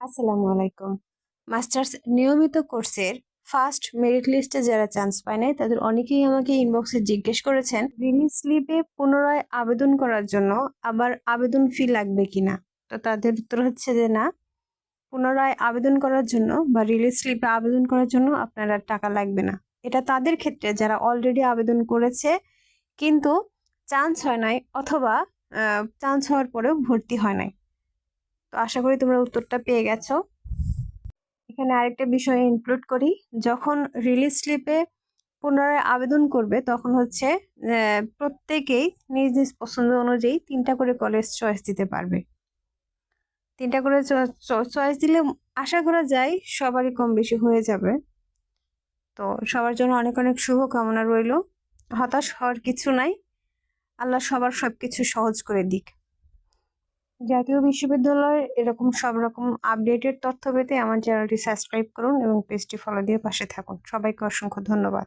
আসসালামু আলাইকুম। মাস্টার্স নিয়মিত কোর্সের ফার্স্ট মেরিট লিস্টে যারা চান্স পায় নাই তাদের অনেকেই আমাকে ইনবক্সে জিজ্ঞেস করেছেন রিলিজ স্লিপে পুনরায় আবেদন করার জন্য আবার আবেদন ফি লাগবে কিনা। তো তাদের উত্তর হচ্ছে যে না, পুনরায় আবেদন করার জন্য বা রিলিজ স্লিপে আবেদন করার জন্য আপনারা টাকা লাগবে না। এটা তাদের ক্ষেত্রে যারা অলরেডি আবেদন করেছে কিন্তু চান্স হয় নাই অথবা চান্স হওয়ার পরেও ভর্তি হয় নাই। তো আশা করি তোমরা উত্তরটা পেয়ে গেছো। এখানে আরেকটা বিষয় ইনক্লুড করি, যখন রিলিজ স্লিপে পুনরায় আবেদন করবে তখন হচ্ছে প্রত্যেকেই নিজ নিজ পছন্দ অনুযায়ী 3টা করে কলেজ চয়েস দিতে পারবে। 3টা করে চয়েস দিলে আশা করা যায় সবারই কম বেশি হয়ে যাবে। তো সবার জন্য অনেক অনেক শুভকামনা রইল। হতাশ হওয়ার কিছু নাই, আল্লাহ সবার সবকিছু সহজ করে দিক। জাতীয় বিশ্ববিদ্যালয়ের এরকম সব রকম আপডেটেড তথ্য পেতে আমার চ্যানেলটি সাবস্ক্রাইব করুন এবং পেজটি ফলো দিয়ে পাশে থাকুন। সবাইকে অসংখ্য ধন্যবাদ।